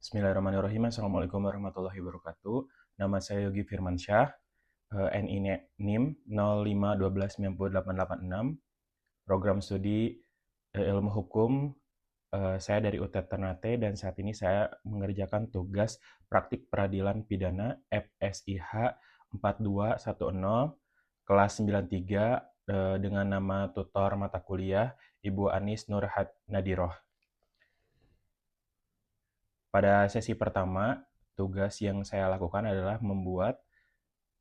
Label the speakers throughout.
Speaker 1: Bismillahirrahmanirrahim. Assalamualaikum warahmatullahi wabarakatuh. Nama saya Yogi Firmansyah, NI NIM 0512908886, program studi ilmu hukum. Saya dari UTT Ternate dan saat ini saya mengerjakan tugas praktik peradilan pidana FSIH 4210 kelas 93 dengan nama tutor mata kuliah Ibu Anis Nurhat Nadiroh. Pada sesi pertama, tugas yang saya lakukan adalah membuat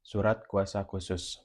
Speaker 1: surat kuasa khusus.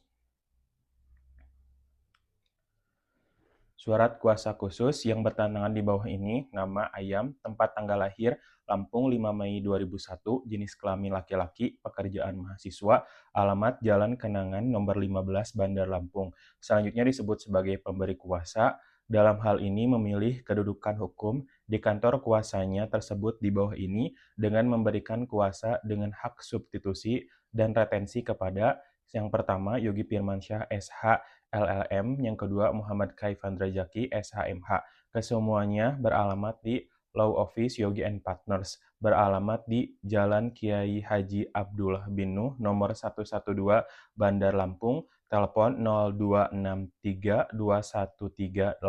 Speaker 1: Surat kuasa khusus yang bertantangan di bawah ini, nama ayam, tempat tanggal lahir, Lampung 5 Mei 2001, jenis kelamin laki-laki, pekerjaan mahasiswa, alamat Jalan Kenangan nomor 15 Bandar Lampung. Selanjutnya disebut sebagai pemberi kuasa. Dalam hal ini memilih kedudukan hukum di kantor kuasanya tersebut di bawah ini dengan memberikan kuasa dengan hak substitusi dan retensi kepada yang pertama Yogi Firmansyah SH LLM, yang kedua Muhammad Kaifan Drajaki SHMH. Kesemuanya beralamat di Law Office Yogi and Partners, beralamat di Jalan Kiai Haji Abdullah bin Nuh nomor 112 Bandar Lampung, telepon 0263 21387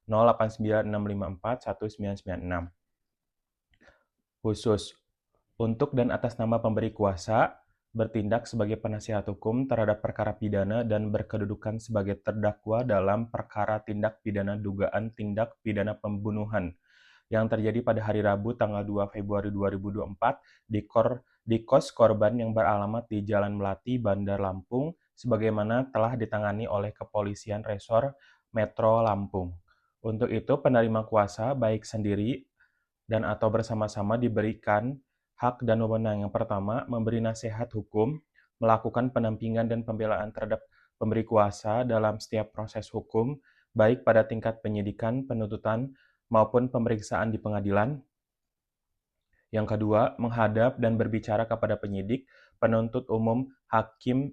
Speaker 1: 089654 1996. Khusus untuk dan atas nama pemberi kuasa, bertindak sebagai penasihat hukum terhadap perkara pidana dan berkedudukan sebagai terdakwa dalam perkara tindak pidana dugaan tindak pidana pembunuhan yang terjadi pada hari Rabu tanggal 2 Februari 2024 di kos korban yang beralamat di Jalan Melati, Bandar Lampung, sebagaimana telah ditangani oleh Kepolisian Resor Metro Lampung. Untuk itu, penerima kuasa baik sendiri dan atau bersama-sama diberikan hak dan wewenang. Yang pertama, memberi nasihat hukum, melakukan pendampingan dan pembelaan terhadap pemberi kuasa dalam setiap proses hukum, baik pada tingkat penyidikan, penuntutan, maupun pemeriksaan di pengadilan. Yang kedua, menghadap dan berbicara kepada penyidik, penuntut umum, hakim,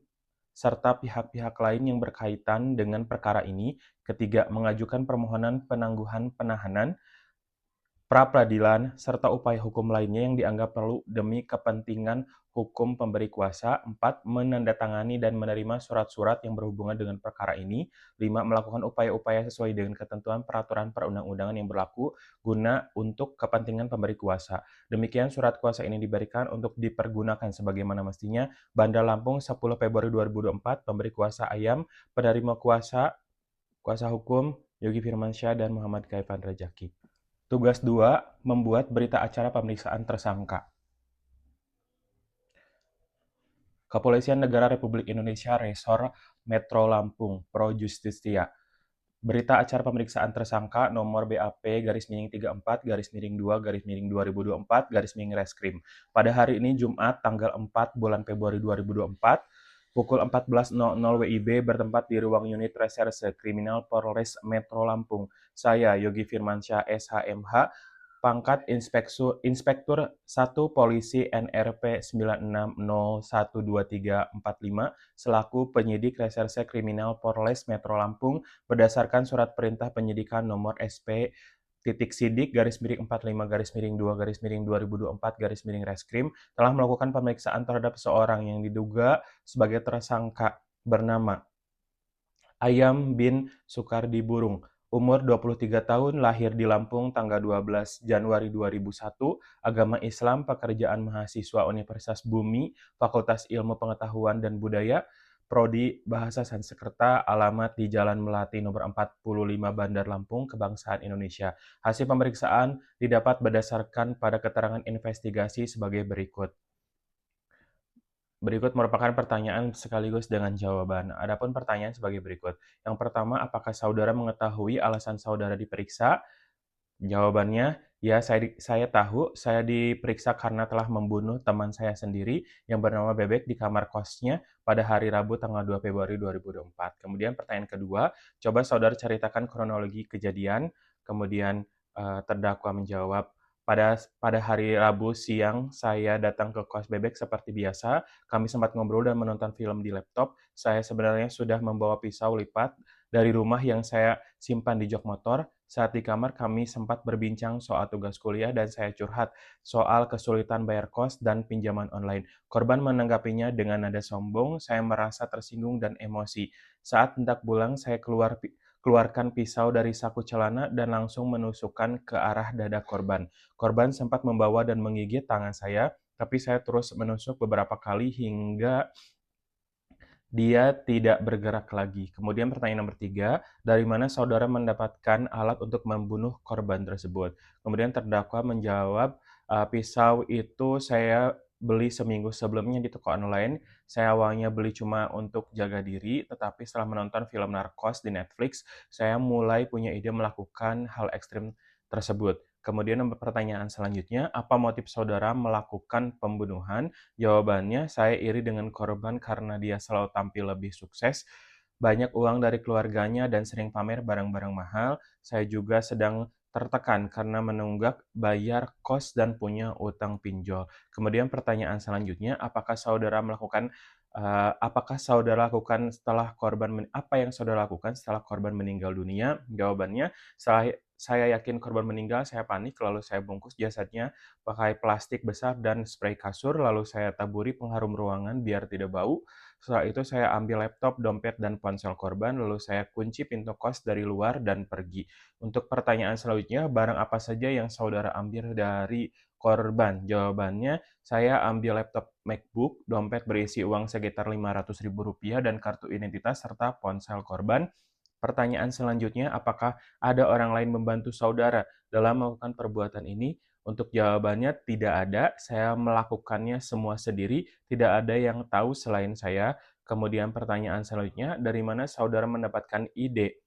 Speaker 1: serta pihak-pihak lain yang berkaitan dengan perkara ini. Ketiga, mengajukan permohonan penangguhan penahanan, pra-peradilan, serta upaya hukum lainnya yang dianggap perlu demi kepentingan hukum pemberi kuasa. 4. Menandatangani dan menerima surat-surat yang berhubungan dengan perkara ini. 5. Melakukan upaya-upaya sesuai dengan ketentuan peraturan perundang-undangan yang berlaku guna untuk kepentingan pemberi kuasa. Demikian surat kuasa ini diberikan untuk dipergunakan sebagaimana mestinya. Bandar Lampung, 10 Februari 2024, pemberi kuasa ayam, penerima kuasa hukum Yogi Firmansyah dan Muhammad Kaifan Drajaki. Tugas 2, membuat berita acara pemeriksaan tersangka. Kepolisian Negara Republik Indonesia Resor Metro Lampung, Pro Justistia. Berita acara pemeriksaan tersangka nomor BAP _34 _2 2024 Reskrim. Pada hari ini Jumat tanggal 4 bulan Februari 2024, pukul 14.00 WIB bertempat di ruang unit reserse kriminal Polres Metro Lampung. Saya Yogi Firmansyah SHMH, pangkat Inspektur 1 Polisi NRP 96012345 selaku penyidik reserse kriminal Polres Metro Lampung berdasarkan surat perintah penyidikan nomor SP sidik _45_2_2024 Reskrim telah melakukan pemeriksaan terhadap seorang yang diduga sebagai tersangka bernama Ayam bin Sukardi Burung, umur 23 tahun, lahir di Lampung tanggal 12 Januari 2001, agama Islam, pekerjaan mahasiswa Universitas Bumi, Fakultas Ilmu Pengetahuan dan Budaya, Prodi Bahasa Sanskerta, alamat di Jalan Melati nomor 45 Bandar Lampung, kebangsaan Indonesia. Hasil pemeriksaan didapat berdasarkan pada keterangan investigasi sebagai berikut. Berikut merupakan pertanyaan sekaligus dengan jawaban. Adapun pertanyaan sebagai berikut. Yang pertama, apakah saudara mengetahui alasan saudara diperiksa? Jawabannya, ya saya tahu, saya diperiksa karena telah membunuh teman saya sendiri yang bernama Bebek di kamar kosnya pada hari Rabu tanggal 2 Februari 2024. Kemudian pertanyaan kedua, coba saudara ceritakan kronologi kejadian. Kemudian terdakwa menjawab, pada hari Rabu siang saya datang ke kos Bebek seperti biasa. Kami sempat ngobrol dan menonton film di laptop. Saya sebenarnya sudah membawa pisau lipat dari rumah yang saya simpan di jok motor. Saat di kamar kami sempat berbincang soal tugas kuliah dan saya curhat soal kesulitan bayar kos dan pinjaman online. Korban menanggapinya dengan nada sombong, saya merasa tersinggung dan emosi. Saat hendak pulang, saya keluarkan pisau dari saku celana dan langsung menusukkan ke arah dada korban. Korban sempat membawa dan menggigit tangan saya, tapi saya terus menusuk beberapa kali hingga dia tidak bergerak lagi. Kemudian pertanyaan nomor 3, dari mana saudara mendapatkan alat untuk membunuh korban tersebut? Kemudian terdakwa menjawab, pisau itu saya beli seminggu sebelumnya di toko online. Saya awalnya beli cuma untuk jaga diri, tetapi setelah menonton film Narcos di Netflix, saya mulai punya ide melakukan hal ekstrim tersebut. Kemudian pertanyaan selanjutnya, apa motif saudara melakukan pembunuhan? Jawabannya, saya iri dengan korban karena dia selalu tampil lebih sukses, banyak uang dari keluarganya dan sering pamer barang-barang mahal. Saya juga sedang tertekan karena menunggak bayar kos dan punya utang pinjol. Kemudian pertanyaan selanjutnya, apakah saudara lakukan setelah apa yang saudara lakukan setelah korban meninggal dunia? Jawabannya, saya yakin korban meninggal, saya panik, lalu saya bungkus jasadnya pakai plastik besar dan spray kasur, lalu saya taburi pengharum ruangan biar tidak bau. Setelah itu saya ambil laptop, dompet, dan ponsel korban, lalu saya kunci pintu kos dari luar dan pergi. Untuk pertanyaan selanjutnya, barang apa saja yang saudara ambil dari korban? Jawabannya, saya ambil laptop MacBook, dompet berisi uang sekitar Rp500.000 dan kartu identitas serta ponsel korban. Pertanyaan selanjutnya, apakah ada orang lain membantu saudara dalam melakukan perbuatan ini? Untuk jawabannya tidak ada, saya melakukannya semua sendiri, tidak ada yang tahu selain saya. Kemudian pertanyaan selanjutnya, dari mana saudara mendapatkan ide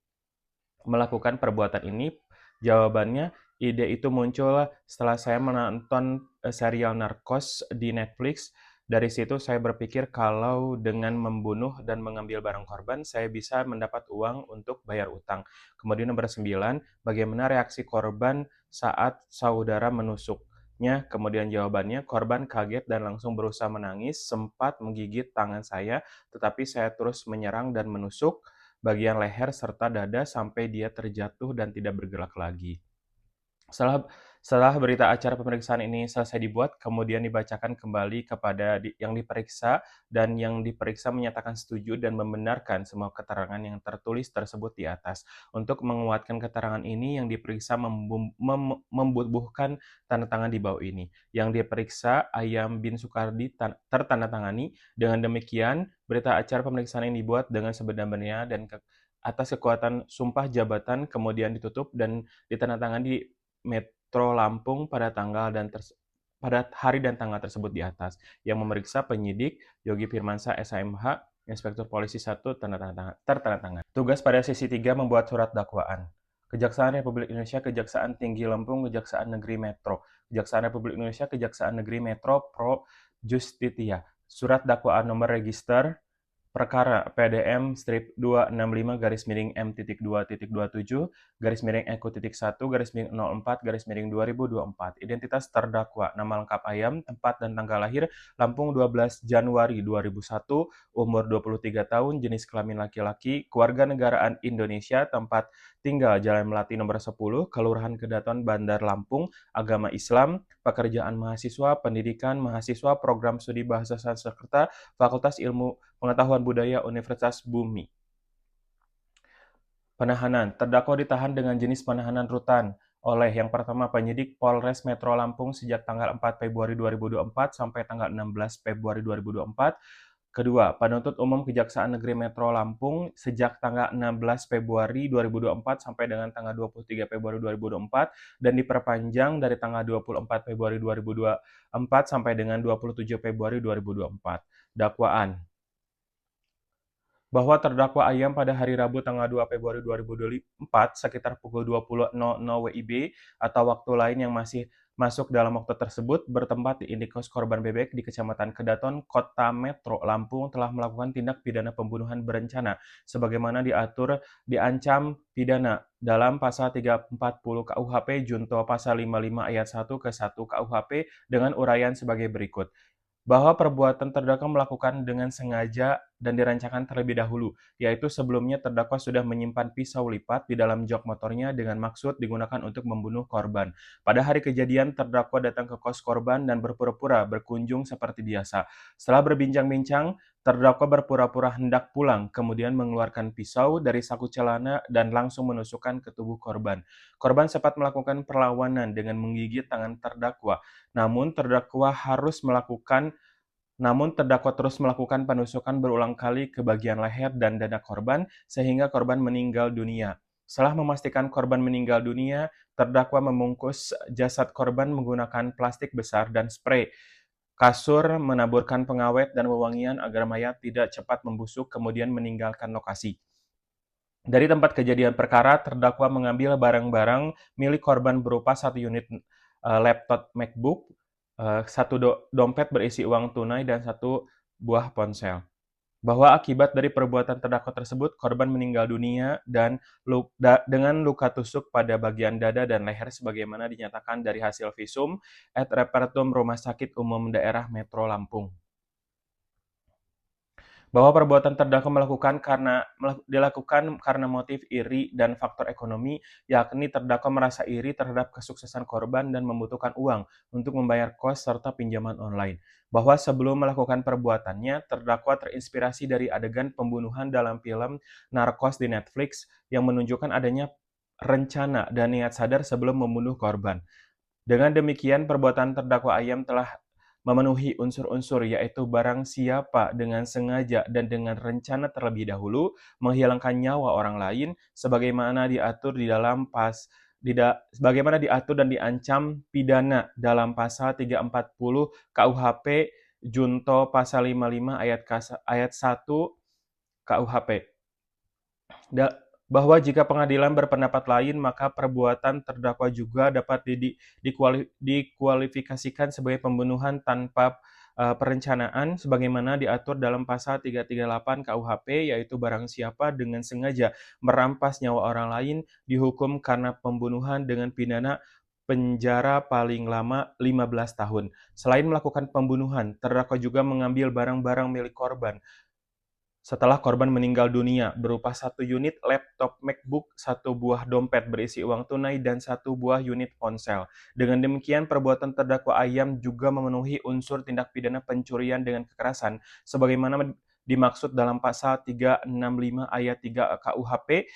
Speaker 1: melakukan perbuatan ini? Jawabannya, ide itu muncul setelah saya menonton serial Narcos di Netflix. Dari situ saya berpikir kalau dengan membunuh dan mengambil barang korban, saya bisa mendapat uang untuk bayar utang. Kemudian nomor 9, bagaimana reaksi korban saat saudara menusuknya? Kemudian jawabannya, korban kaget dan langsung berusaha menangis, sempat menggigit tangan saya, tetapi saya terus menyerang dan menusuk bagian leher serta dada sampai dia terjatuh dan tidak bergerak lagi. Setelah setelah berita acara pemeriksaan ini selesai dibuat, kemudian dibacakan kembali kepada yang diperiksa, dan yang diperiksa menyatakan setuju dan membenarkan semua keterangan yang tertulis tersebut di atas. Untuk menguatkan keterangan ini, yang diperiksa membubuhkan tanda tangan di bawah ini. Yang diperiksa Ayam bin Sukardi tertandatangani. Dengan demikian, berita acara pemeriksaan yang dibuat dengan sebenar-benarnya dan atas kekuatan sumpah jabatan kemudian ditutup dan ditandatangani di Metro Lampung pada hari dan tanggal tersebut di atas. Yang memeriksa penyidik Yogi Firmansyah SHMH, Inspektur Polisi 1, tertandatangan. Tugas pada sesi 3 membuat surat dakwaan. Kejaksaan Republik Indonesia, Kejaksaan Tinggi Lampung, Kejaksaan Negeri Metro. Kejaksaan Republik Indonesia, Kejaksaan Negeri Metro Pro Justitia. Surat dakwaan nomor register perkara PDM strip 265 garis miring M.2.27 garis miring EQ.1 garis miring 04 garis miring 2024. Identitas terdakwa, nama lengkap Ayam, tempat dan tanggal lahir Lampung 12 Januari 2001, umur 23 tahun, jenis kelamin laki-laki, kewarganegaraan Indonesia, tempat tinggal Jalan Melati nomor 10, Kelurahan Kedaton, Bandar Lampung, agama Islam, pekerjaan mahasiswa, pendidikan mahasiswa, program studi bahasa Sanskerta, Fakultas Ilmu Pengetahuan Budaya Universitas Bumi. Penahanan. Terdakwa ditahan dengan jenis penahanan rutan oleh yang pertama penyidik Polres Metro Lampung sejak tanggal 4 Februari 2024 sampai tanggal 16 Februari 2024. Kedua, penuntut umum Kejaksaan Negeri Metro Lampung sejak tanggal 16 Februari 2024 sampai dengan tanggal 23 Februari 2024 dan diperpanjang dari tanggal 24 Februari 2024 sampai dengan 27 Februari 2024. Dakwaan. Bahwa terdakwa Ayam pada hari Rabu tanggal 2 Februari 2024 sekitar pukul 20.00 WIB atau waktu lain yang masih masuk dalam waktu tersebut bertempat di indikos korban bebek di Kecamatan Kedaton, Kota Metro Lampung telah melakukan tindak pidana pembunuhan berencana sebagaimana diancam pidana dalam pasal 340 KUHP junto pasal 55 ayat 1 ke 1 KUHP dengan uraian sebagai berikut. bahwa perbuatan terdakwa melakukan dengan sengaja dan dirancangkan terlebih dahulu, yaitu sebelumnya terdakwa sudah menyimpan pisau lipat di dalam jok motornya dengan maksud digunakan untuk membunuh korban. Pada hari kejadian, terdakwa datang ke kos korban dan berpura-pura berkunjung seperti biasa. Setelah berbincang-bincang, terdakwa berpura-pura hendak pulang, kemudian mengeluarkan pisau dari saku celana dan langsung menusukkan ke tubuh korban. Korban sempat melakukan perlawanan dengan menggigit tangan terdakwa, namun terdakwa terus melakukan penusukan berulang kali ke bagian leher dan dada korban sehingga korban meninggal dunia. Setelah memastikan korban meninggal dunia, terdakwa membungkus jasad korban menggunakan plastik besar dan sprei kasur, menaburkan pengawet dan wewangian agar mayat tidak cepat membusuk kemudian meninggalkan lokasi. Dari tempat kejadian perkara, terdakwa mengambil barang-barang milik korban berupa satu unit laptop MacBook, satu dompet berisi uang tunai, dan satu buah ponsel. Bahwa akibat dari perbuatan terdakwa tersebut, korban meninggal dunia dengan luka tusuk pada bagian dada dan leher sebagaimana dinyatakan dari hasil visum et repertum Rumah Sakit Umum Daerah Metro Lampung. Bahwa perbuatan terdakwa dilakukan karena motif iri dan faktor ekonomi, yakni terdakwa merasa iri terhadap kesuksesan korban dan membutuhkan uang untuk membayar kos serta pinjaman online. Bahwa sebelum melakukan perbuatannya, terdakwa terinspirasi dari adegan pembunuhan dalam film Narcos di Netflix yang menunjukkan adanya rencana dan niat sadar sebelum membunuh korban. Dengan demikian, perbuatan terdakwa Ayam telah memenuhi unsur-unsur, yaitu barang siapa dengan sengaja dan dengan rencana terlebih dahulu menghilangkan nyawa orang lain sebagaimana diatur dan diancam pidana dalam pasal 340 KUHP junto pasal 55 ayat 1 KUHP. Bahwa jika pengadilan berpendapat lain, maka perbuatan terdakwa juga dapat dikualifikasikan sebagai pembunuhan tanpa perencanaan sebagaimana diatur dalam pasal 338 KUHP, yaitu barang siapa dengan sengaja merampas nyawa orang lain dihukum karena pembunuhan dengan pidana penjara paling lama 15 tahun. Selain melakukan pembunuhan, terdakwa juga mengambil barang-barang milik korban setelah korban meninggal dunia, berupa satu unit laptop MacBook, satu buah dompet berisi uang tunai, dan satu buah unit ponsel. Dengan demikian, perbuatan terdakwa Ayam juga memenuhi unsur tindak pidana pencurian dengan kekerasan, sebagaimana dimaksud dalam pasal 365 ayat 3 KUHP,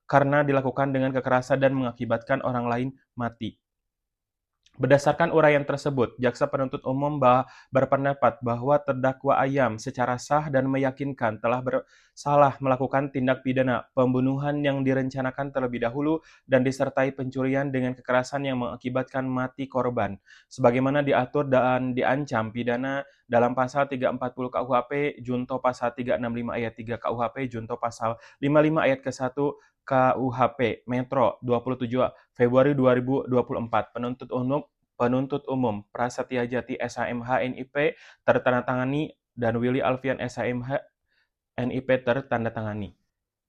Speaker 1: karena dilakukan dengan kekerasan dan mengakibatkan orang lain mati. Berdasarkan uraian tersebut, jaksa penuntut umum berpendapat bahwa terdakwa Ayam secara sah dan meyakinkan telah bersalah melakukan tindak pidana pembunuhan yang direncanakan terlebih dahulu dan disertai pencurian dengan kekerasan yang mengakibatkan mati korban, sebagaimana diatur dan diancam pidana dalam pasal 340 KUHP junto pasal 365 ayat 3 KUHP junto pasal 55 ayat ke-1 KUHP Metro 27 Februari 2024. Penuntut umum Prasetya Jati SHMH NIP tertandatangani dan Willy Alfian SHMH NIP tertandatangani.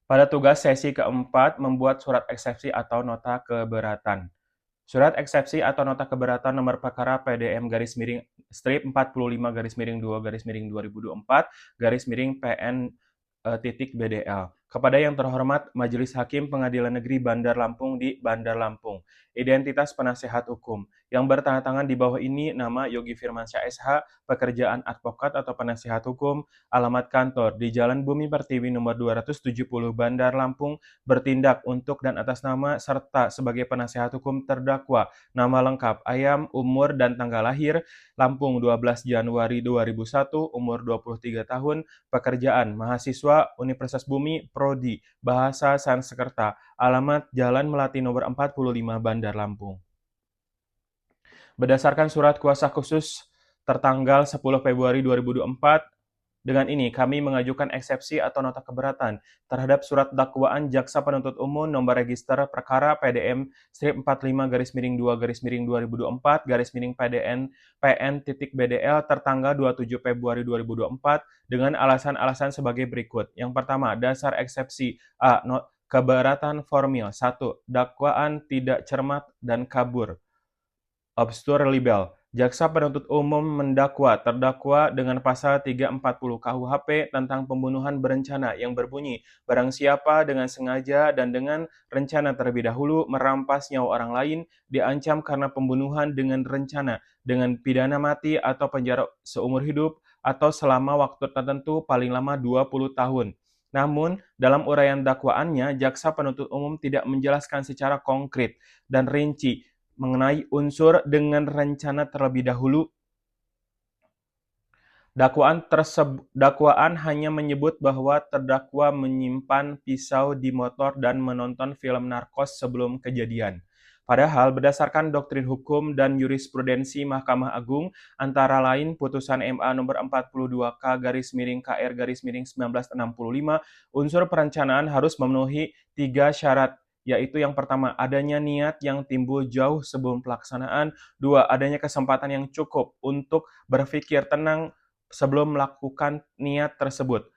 Speaker 1: Pada tugas sesi keempat, membuat surat eksepsi atau nota keberatan. Surat eksepsi atau nota keberatan nomor perkara PDM garis miring strip 45 garis miring 2 garis miring 2024 garis miring PN titik BDL. Kepada yang terhormat Majelis Hakim Pengadilan Negeri Bandar Lampung di Bandar Lampung. Identitas penasehat hukum. Yang bertanda tangan di bawah ini nama Yogi Firmansyah SH, pekerjaan advokat atau penasehat hukum, alamat kantor di Jalan Bumi Pertiwi nomor 270 Bandar Lampung, bertindak untuk dan atas nama serta sebagai penasehat hukum terdakwa. Nama lengkap Ayam, umur dan tanggal lahir Lampung 12 Januari 2001, umur 23 tahun, pekerjaan mahasiswa Universitas Bumi, Prodi Bahasa Sanskerta, alamat Jalan Melati nomor 45 Bandar Lampung. Berdasarkan surat kuasa khusus tertanggal 10 Februari 2024, dengan ini kami mengajukan eksepsi atau nota keberatan terhadap surat dakwaan Jaksa Penuntut Umum nomor register perkara PDM strip 45 garis miring 2 garis miring 2024 garis miring PN titik BDL tertanggal 27 Februari 2024 dengan alasan-alasan sebagai berikut. Yang pertama, dasar eksepsi A. Keberatan formil. 1. Dakwaan tidak cermat dan kabur. Obstur libel. Jaksa penuntut umum mendakwa terdakwa dengan pasal 340 KUHP tentang pembunuhan berencana yang berbunyi barang siapa dengan sengaja dan dengan rencana terlebih dahulu merampas nyawa orang lain diancam karena pembunuhan dengan rencana dengan pidana mati atau penjara seumur hidup atau selama waktu tertentu paling lama 20 tahun. Namun, dalam uraian dakwaannya, jaksa penuntut umum tidak menjelaskan secara konkret dan rinci mengenai unsur dengan rencana terlebih dahulu. Dakwaan hanya menyebut bahwa terdakwa menyimpan pisau di motor dan menonton film narkos sebelum kejadian. Padahal berdasarkan doktrin hukum dan jurisprudensi Mahkamah Agung, antara lain putusan MA nomor 42K/KR/1965, unsur perencanaan harus memenuhi 3 syarat, yaitu yang pertama, adanya niat yang timbul jauh sebelum pelaksanaan, 2, adanya kesempatan yang cukup untuk berpikir tenang sebelum melakukan niat tersebut.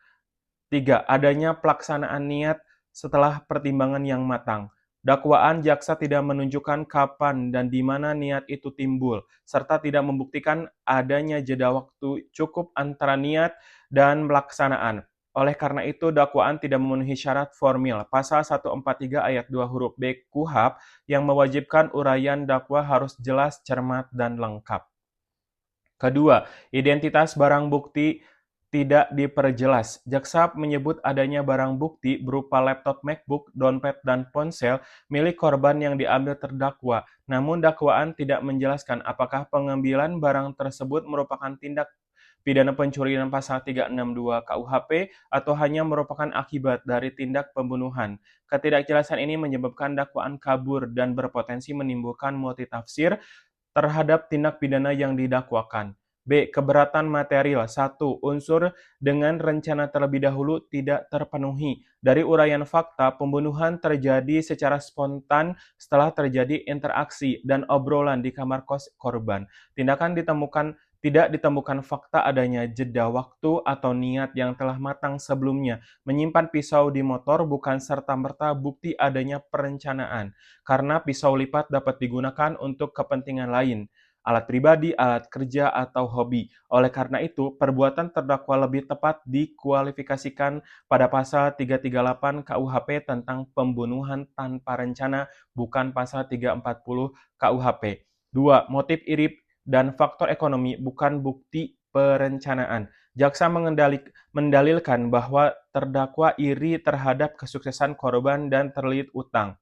Speaker 1: 3. Adanya pelaksanaan niat setelah pertimbangan yang matang. Dakwaan jaksa tidak menunjukkan kapan dan di mana niat itu timbul, serta tidak membuktikan adanya jeda waktu cukup antara niat dan pelaksanaan. Oleh karena itu, dakwaan tidak memenuhi syarat formil pasal 143 ayat 2 huruf B KUHP yang mewajibkan uraian dakwa harus jelas, cermat, dan lengkap. Kedua, identitas barang bukti tidak diperjelas. Jaksa menyebut adanya barang bukti berupa laptop MacBook, dompet, dan ponsel milik korban yang diambil terdakwa. Namun dakwaan tidak menjelaskan apakah pengambilan barang tersebut merupakan tindak pidana pencurian pasal 362 KUHP atau hanya merupakan akibat dari tindak pembunuhan. Ketidakjelasan ini menyebabkan dakwaan kabur dan berpotensi menimbulkan multitafsir terhadap tindak pidana yang didakwakan. B. Keberatan material. 1. Unsur dengan rencana terlebih dahulu tidak terpenuhi. Dari uraian fakta, pembunuhan terjadi secara spontan setelah terjadi interaksi dan obrolan di kamar kos korban. Tidak ditemukan fakta adanya jeda waktu atau niat yang telah matang sebelumnya. Menyimpan pisau di motor bukan serta-merta bukti adanya perencanaan, karena pisau lipat dapat digunakan untuk kepentingan lain, alat pribadi, alat kerja, atau hobi. Oleh karena itu, perbuatan terdakwa lebih tepat dikualifikasikan pada pasal 338 KUHP tentang pembunuhan tanpa rencana, bukan pasal 340 KUHP. 2. Motif iri dan faktor ekonomi bukan bukti perencanaan. Jaksa mendalilkan bahwa terdakwa iri terhadap kesuksesan korban dan terlilit utang.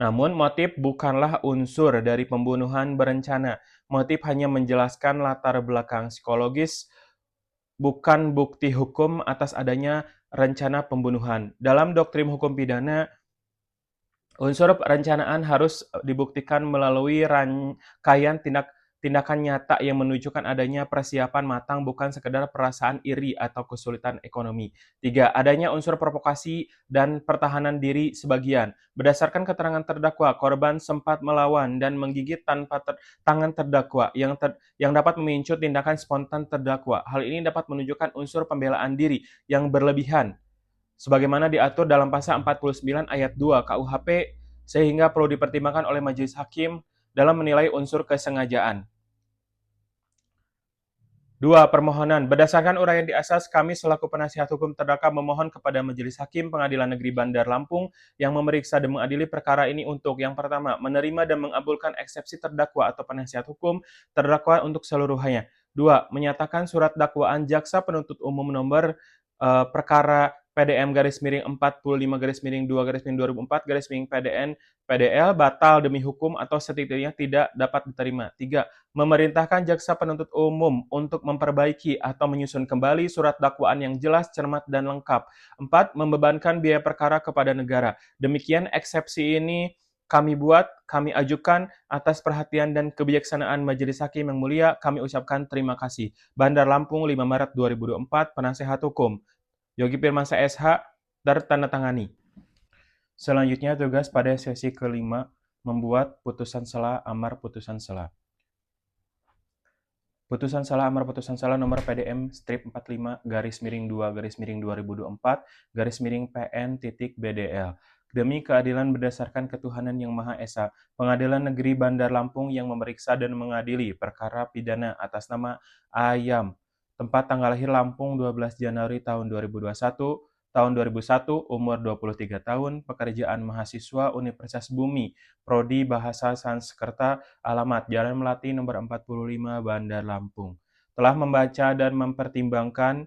Speaker 1: Namun, motif bukanlah unsur dari pembunuhan berencana. Motif hanya menjelaskan latar belakang psikologis, bukan bukti hukum atas adanya rencana pembunuhan. Dalam doktrin hukum pidana, unsur perencanaan harus dibuktikan melalui rangkaian tindakan nyata yang menunjukkan adanya persiapan matang, bukan sekedar perasaan iri atau kesulitan ekonomi. 3. Adanya unsur provokasi dan pertahanan diri sebagian. Berdasarkan keterangan terdakwa, korban sempat melawan dan menggigit tanpa tangan terdakwa yang dapat memicu tindakan spontan terdakwa. Hal ini dapat menunjukkan unsur pembelaan diri yang berlebihan sebagaimana diatur dalam pasal 49 ayat 2 KUHP, sehingga perlu dipertimbangkan oleh majelis hakim dalam menilai unsur kesengajaan. 2. Permohonan. Berdasarkan uraian di atas, kami selaku penasihat hukum terdakwa memohon kepada Majelis Hakim Pengadilan Negeri Bandar Lampung yang memeriksa dan mengadili perkara ini untuk yang pertama, menerima dan mengabulkan eksepsi terdakwa atau penasihat hukum terdakwa untuk seluruhnya. 2. Menyatakan surat dakwaan jaksa penuntut umum nomor perkara PDM-45-2-2004-PDN PDL batal demi hukum atau setidaknya tidak dapat diterima. 3. Memerintahkan jaksa penuntut umum untuk memperbaiki atau menyusun kembali surat dakwaan yang jelas, cermat, dan lengkap. 4. Membebankan biaya perkara kepada negara. Demikian eksepsi ini kami ajukan atas perhatian dan kebijaksanaan Majelis Hakim yang mulia. Kami ucapkan terima kasih. Bandar Lampung, 5 Maret 2024, Penasehat Hukum Yogi Firmansyah SH, tertandatangani. Selanjutnya tugas pada sesi kelima, membuat putusan sela amar putusan sela. Putusan sela amar putusan sela nomor PDM strip 45 garis miring 2 garis miring 2024 garis miring PN titik BDL. demi keadilan berdasarkan ketuhanan yang Maha Esa. Pengadilan Negeri Bandar Lampung yang memeriksa dan mengadili perkara pidana atas nama Ayam. Tempat tanggal lahir Lampung 12 Januari tahun 2021, tahun 2001, umur 23 tahun, pekerjaan mahasiswa Universitas Bumi, Prodi Bahasa Sanskerta, alamat Jalan Melati nomor 45 Bandar Lampung. Telah membaca dan mempertimbangkan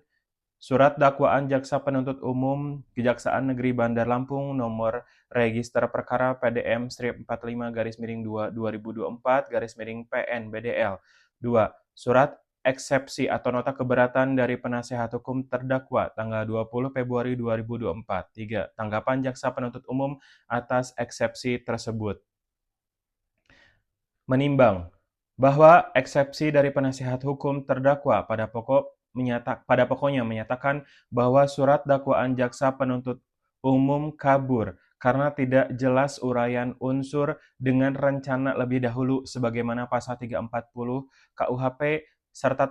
Speaker 1: surat dakwaan Jaksa Penuntut Umum Kejaksaan Negeri Bandar Lampung nomor register perkara PDM strip 45 2024 PN BDL. 2. Surat eksepsi atau nota keberatan dari penasehat hukum terdakwa tanggal 20 Februari 2024. 3. Tanggapan Jaksa Penuntut Umum atas eksepsi tersebut. Menimbang bahwa eksepsi dari penasehat hukum terdakwa pada pokoknya menyatakan bahwa surat dakwaan Jaksa Penuntut Umum kabur karena tidak jelas uraian unsur dengan rencana lebih dahulu sebagaimana pasal 340 KUHP serta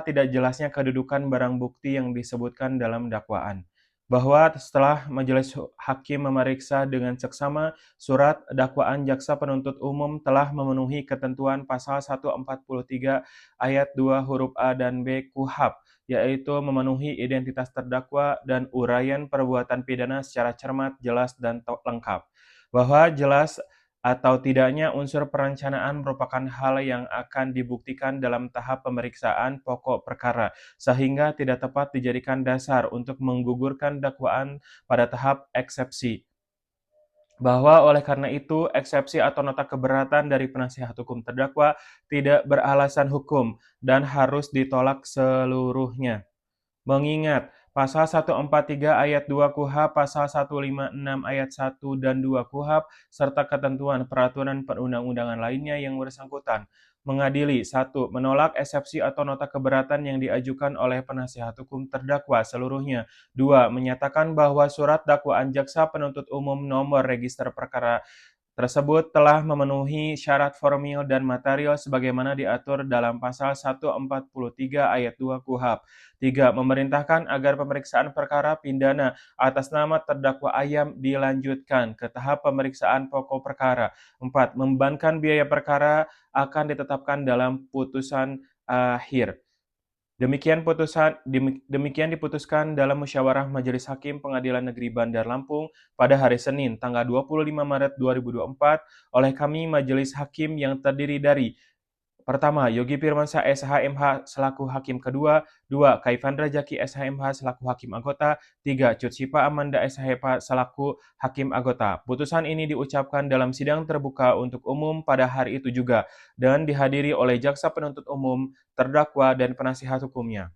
Speaker 1: tidak jelasnya kedudukan barang bukti yang disebutkan dalam dakwaan. Bahwa setelah majelis hakim memeriksa dengan seksama, surat dakwaan Jaksa Penuntut Umum telah memenuhi ketentuan pasal 143 ayat 2 huruf A dan B KUHP, yaitu memenuhi identitas terdakwa dan uraian perbuatan pidana secara cermat, jelas, dan lengkap. Bahwa jelas atau tidaknya unsur perencanaan merupakan hal yang akan dibuktikan dalam tahap pemeriksaan pokok perkara, sehingga tidak tepat dijadikan dasar untuk menggugurkan dakwaan pada tahap eksepsi. Bahwa oleh karena itu, eksepsi atau nota keberatan dari penasihat hukum terdakwa tidak beralasan hukum dan harus ditolak seluruhnya. Mengingat pasal 143 ayat 2 KUHP, pasal 156 ayat 1 dan 2 KUHP, serta ketentuan peraturan perundang-undangan lainnya yang bersangkutan, mengadili 1. Menolak eksepsi atau nota keberatan yang diajukan oleh penasihat hukum terdakwa seluruhnya. 2. Menyatakan bahwa surat dakwaan Jaksa Penuntut Umum nomor register perkara tersebut telah memenuhi syarat formil dan material sebagaimana diatur dalam pasal 143 ayat 2 KUHP. 3. Memerintahkan agar pemeriksaan perkara pidana atas nama terdakwa Ayam dilanjutkan ke tahap pemeriksaan pokok perkara. 4. Membebankan biaya perkara akan ditetapkan dalam putusan akhir. Demikian diputuskan dalam musyawarah Majelis Hakim Pengadilan Negeri Bandar Lampung pada hari Senin, tanggal 25 Maret 2024 oleh kami Majelis Hakim yang terdiri dari: pertama, Yogi Firmansyah SHMH selaku Hakim Kedua. 2. Kaifandra Jaki SHMH selaku Hakim Anggota. 3. Cutsipa Amanda SHMH selaku Hakim Anggota. Putusan ini diucapkan dalam sidang terbuka untuk umum pada hari itu juga dan dihadiri oleh Jaksa Penuntut Umum, terdakwa, dan penasihat hukumnya.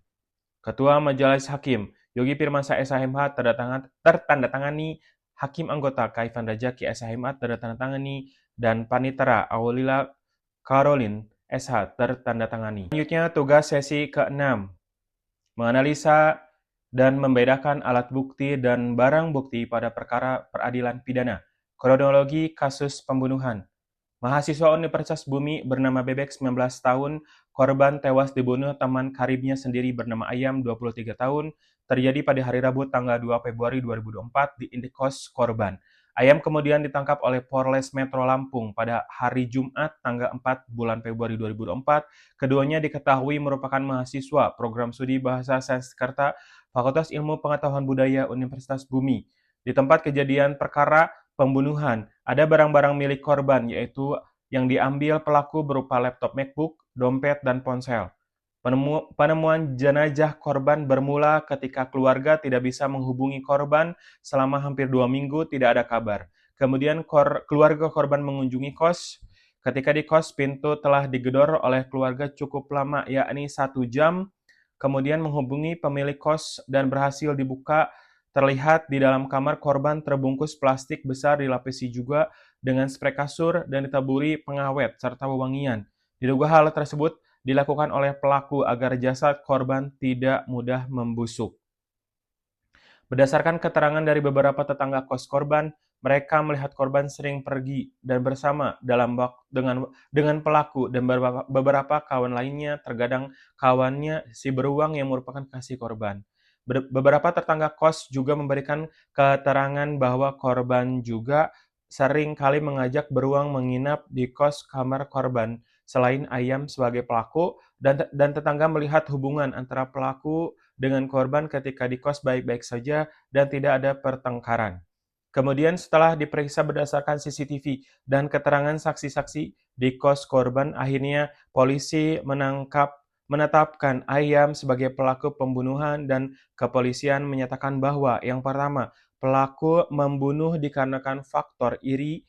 Speaker 1: Ketua Majelis Hakim Yogi Firmansyah SHMH tertandatangani, Hakim Anggota Kaifandra Jaki SHMH tertandatangani, dan Panitera Aulila Caroline SH tertandatangani. Selanjutnya tugas sesi ke-6, menganalisa dan membedakan alat bukti dan barang bukti pada perkara peradilan pidana. Kronologi kasus pembunuhan. Mahasiswa Universitas Bumi bernama Bebek 19 tahun, korban tewas dibunuh teman karibnya sendiri bernama Ayam 23 tahun, terjadi pada hari Rabu tanggal 2 Februari 2024 di indekos korban. Ayam kemudian ditangkap oleh Polres Metro Lampung pada hari Jumat tanggal 4 bulan Februari 2024. Keduanya diketahui merupakan mahasiswa program studi Bahasa Sanskerta Fakultas Ilmu Pengetahuan Budaya Universitas Bumi. Di tempat kejadian perkara pembunuhan, ada barang-barang milik korban yaitu yang diambil pelaku berupa laptop MacBook, dompet, dan ponsel. Penemuan jenazah korban bermula ketika keluarga tidak bisa menghubungi korban selama hampir 2 minggu, tidak ada kabar. Kemudian keluarga korban mengunjungi kos. Ketika di kos, pintu telah digedor oleh keluarga cukup lama, yakni 1 jam. Kemudian menghubungi pemilik kos dan berhasil dibuka. Terlihat di dalam kamar korban terbungkus plastik besar dilapisi juga dengan sprei kasur dan ditaburi pengawet serta wewangian. Diduga hal tersebut dilakukan oleh pelaku agar jasad korban tidak mudah membusuk. Berdasarkan keterangan dari beberapa tetangga kos korban, mereka melihat korban sering pergi dan bersama dengan pelaku dan beberapa kawan lainnya, terkadang kawannya si beruang yang merupakan kasih korban. Beberapa tetangga kos juga memberikan keterangan bahwa korban juga sering kali mengajak beruang menginap di kos kamar korban. Selain Ayam sebagai pelaku, dan tetangga melihat hubungan antara pelaku dengan korban ketika di kos baik-baik saja dan tidak ada pertengkaran. Kemudian setelah diperiksa berdasarkan CCTV dan keterangan saksi-saksi di kos korban, akhirnya polisi menetapkan Ayam sebagai pelaku pembunuhan, dan kepolisian menyatakan bahwa yang pertama, pelaku membunuh dikarenakan faktor iri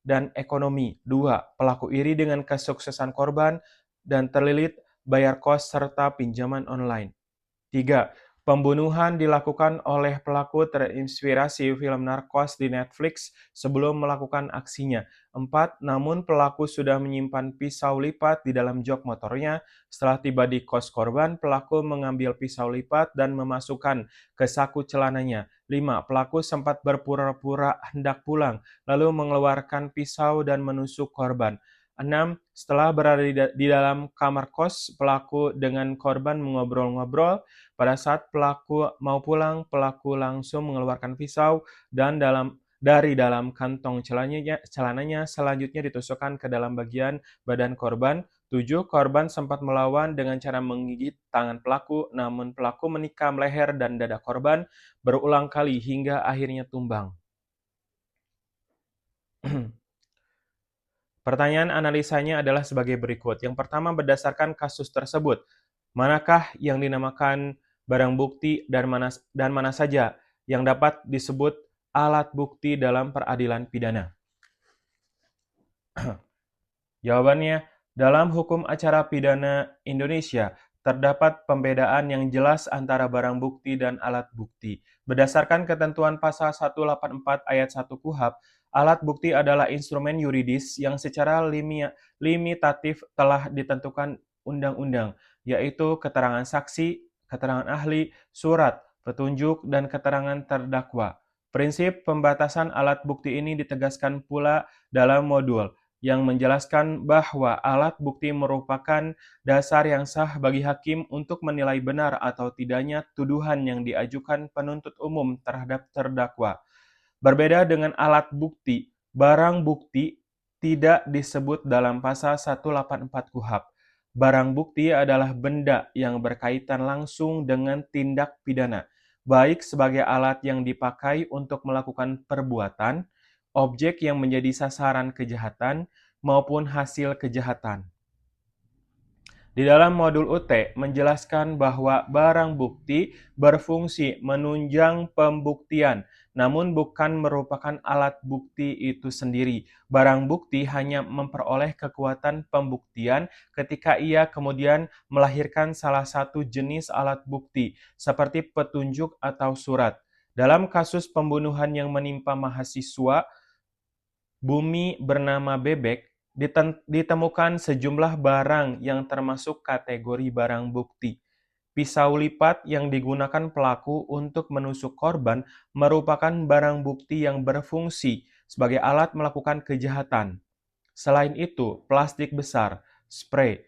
Speaker 1: dan ekonomi. Dua, pelaku iri dengan kesuksesan korban dan terlilit bayar kos serta pinjaman online. 3. Pembunuhan dilakukan oleh pelaku terinspirasi film Narcos di Netflix sebelum melakukan aksinya. 4. Namun pelaku sudah menyimpan pisau lipat di dalam jok motornya. Setelah tiba di kos korban, pelaku mengambil pisau lipat dan memasukkan ke saku celananya. 5. Pelaku sempat berpura-pura hendak pulang, lalu mengeluarkan pisau dan menusuk korban. 6. Setelah berada di dalam kamar kos, pelaku dengan korban mengobrol-ngobrol. Pada saat pelaku mau pulang, pelaku langsung mengeluarkan pisau dan dari dalam kantong celananya selanjutnya ditusukkan ke dalam bagian badan korban. 7. Korban sempat melawan dengan cara menggigit tangan pelaku, namun pelaku menikam leher dan dada korban berulang kali hingga akhirnya tumbang. Pertanyaan analisanya adalah sebagai berikut. Yang pertama, berdasarkan kasus tersebut, manakah yang dinamakan barang bukti dan mana saja yang dapat disebut alat bukti dalam peradilan pidana? Jawabannya, dalam hukum acara pidana Indonesia, terdapat pembedaan yang jelas antara barang bukti dan alat bukti. Berdasarkan ketentuan pasal 184 ayat 1 KUHP, alat bukti adalah instrumen yuridis yang secara limitatif telah ditentukan undang-undang, yaitu keterangan saksi, keterangan ahli, surat, petunjuk, dan keterangan terdakwa. Prinsip pembatasan alat bukti ini ditegaskan pula dalam modul yang menjelaskan bahwa alat bukti merupakan dasar yang sah bagi hakim untuk menilai benar atau tidaknya tuduhan yang diajukan penuntut umum terhadap terdakwa. Berbeda dengan alat bukti, barang bukti tidak disebut dalam pasal 184 KUHP. Barang bukti adalah benda yang berkaitan langsung dengan tindak pidana, baik sebagai alat yang dipakai untuk melakukan perbuatan, objek yang menjadi sasaran kejahatan, maupun hasil kejahatan. Di dalam modul UT menjelaskan bahwa barang bukti berfungsi menunjang pembuktian, namun bukan merupakan alat bukti itu sendiri. Barang bukti hanya memperoleh kekuatan pembuktian ketika ia kemudian melahirkan salah satu jenis alat bukti, seperti petunjuk atau surat. Dalam kasus pembunuhan yang menimpa mahasiswa Bumi bernama Bebek, ditemukan sejumlah barang yang termasuk kategori barang bukti. Pisau lipat yang digunakan pelaku untuk menusuk korban merupakan barang bukti yang berfungsi sebagai alat melakukan kejahatan. Selain itu, plastik besar, spray,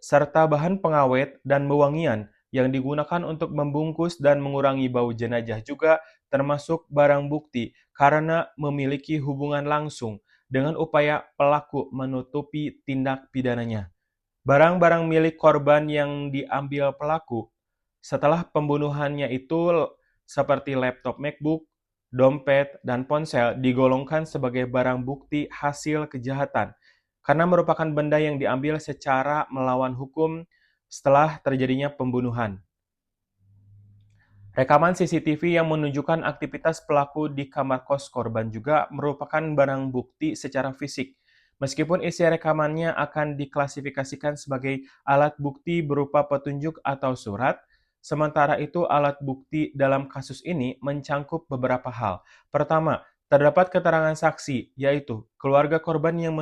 Speaker 1: serta bahan pengawet dan wewangian yang digunakan untuk membungkus dan mengurangi bau jenazah juga termasuk barang bukti karena memiliki hubungan langsung dengan upaya pelaku menutupi tindak pidananya. Barang-barang milik korban yang diambil pelaku setelah pembunuhannya itu seperti laptop MacBook, dompet, dan ponsel digolongkan sebagai barang bukti hasil kejahatan karena merupakan benda yang diambil secara melawan hukum setelah terjadinya pembunuhan. Rekaman CCTV yang menunjukkan aktivitas pelaku di kamar kos korban juga merupakan barang bukti secara fisik. Meskipun isi rekamannya akan diklasifikasikan sebagai alat bukti berupa petunjuk atau surat, sementara itu alat bukti dalam kasus ini mencangkup beberapa hal. Pertama, terdapat keterangan saksi, yaitu keluarga korban yang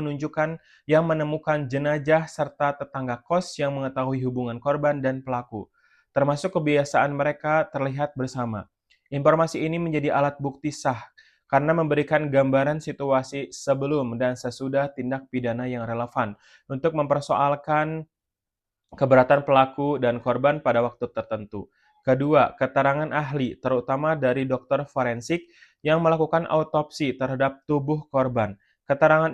Speaker 1: menemukan jenazah serta tetangga kos yang mengetahui hubungan korban dan pelaku, termasuk kebiasaan mereka terlihat bersama. Informasi ini menjadi alat bukti sah karena memberikan gambaran situasi sebelum dan sesudah tindak pidana yang relevan untuk mempersoalkan keberatan pelaku dan korban pada waktu tertentu. Kedua, keterangan ahli, terutama dari dokter forensik yang melakukan autopsi terhadap tubuh korban. Keterangan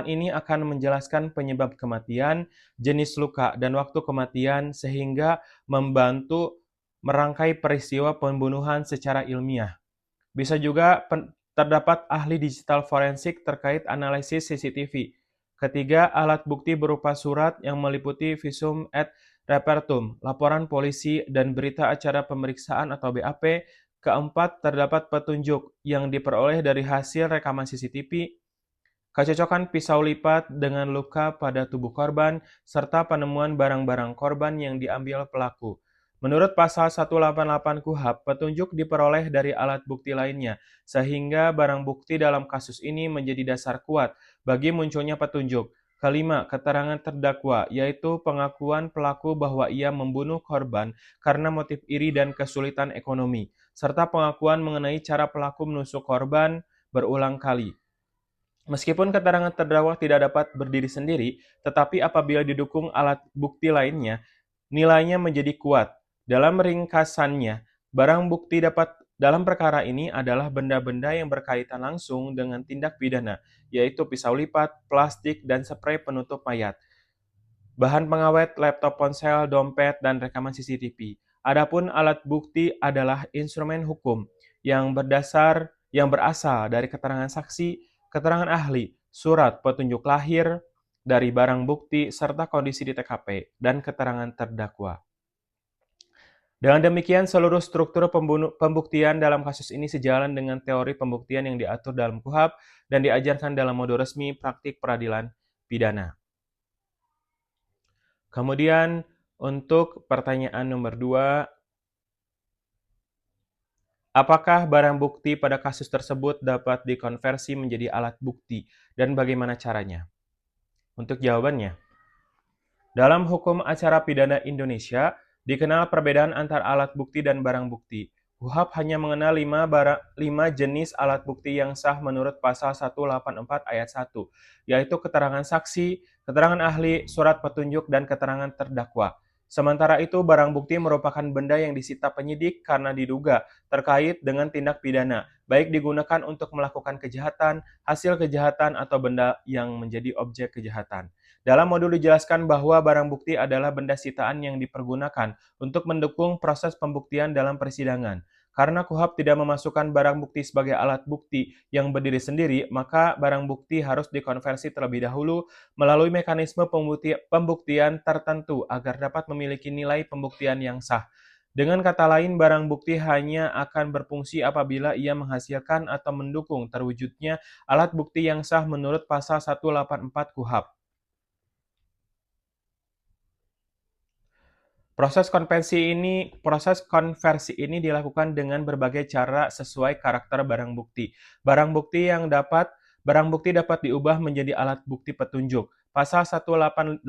Speaker 1: ini akan menjelaskan penyebab kematian, jenis luka, dan waktu kematian sehingga membantu merangkai peristiwa pembunuhan secara ilmiah. Bisa juga terdapat ahli digital forensik terkait analisis CCTV. Ketiga, alat bukti berupa surat yang meliputi visum et repertum, laporan polisi, dan berita acara pemeriksaan atau BAP. Keempat, terdapat petunjuk yang diperoleh dari hasil rekaman CCTV, kecocokan pisau lipat dengan luka pada tubuh korban, serta penemuan barang-barang korban yang diambil pelaku. Menurut pasal 188 KUHP, petunjuk diperoleh dari alat bukti lainnya, sehingga barang bukti dalam kasus ini menjadi dasar kuat bagi munculnya petunjuk. Kelima, keterangan terdakwa, yaitu pengakuan pelaku bahwa ia membunuh korban karena motif iri dan kesulitan ekonomi, serta pengakuan mengenai cara pelaku menusuk korban berulang kali. Meskipun keterangan terdakwa tidak dapat berdiri sendiri, tetapi apabila didukung alat bukti lainnya, nilainya menjadi kuat. Dalam ringkasannya, barang bukti dalam perkara ini adalah benda-benda yang berkaitan langsung dengan tindak pidana, yaitu pisau lipat, plastik, dan sprei penutup mayat. Bahan pengawet, laptop ponsel, dompet, dan rekaman CCTV. Adapun alat bukti adalah instrumen hukum yang berasal dari keterangan saksi, keterangan ahli, surat petunjuk lahir dari barang bukti, serta kondisi di TKP, dan keterangan terdakwa. Dengan demikian, seluruh struktur pembuktian dalam kasus ini sejalan dengan teori pembuktian yang diatur dalam KUHP dan diajarkan dalam modul resmi praktik peradilan pidana. Kemudian, untuk pertanyaan nomor 2, apakah barang bukti pada kasus tersebut dapat dikonversi menjadi alat bukti dan bagaimana caranya? Untuk jawabannya, dalam hukum acara pidana Indonesia, dikenal perbedaan antara alat bukti dan barang bukti. KUHP hanya mengenal 5 jenis alat bukti yang sah menurut pasal 184 ayat 1, yaitu keterangan saksi, keterangan ahli, surat petunjuk, dan keterangan terdakwa. Sementara itu, barang bukti merupakan benda yang disita penyidik karena diduga terkait dengan tindak pidana, baik digunakan untuk melakukan kejahatan, hasil kejahatan, atau benda yang menjadi objek kejahatan. Dalam modul dijelaskan bahwa barang bukti adalah benda sitaan yang dipergunakan untuk mendukung proses pembuktian dalam persidangan. Karena KUHP tidak memasukkan barang bukti sebagai alat bukti yang berdiri sendiri, maka barang bukti harus dikonversi terlebih dahulu melalui mekanisme pembuktian tertentu agar dapat memiliki nilai pembuktian yang sah. Dengan kata lain, barang bukti hanya akan berfungsi apabila ia menghasilkan atau mendukung terwujudnya alat bukti yang sah menurut pasal 184 KUHP. Proses konversi ini dilakukan dengan berbagai cara sesuai karakter barang bukti. Barang bukti dapat diubah menjadi alat bukti petunjuk. Pasal 188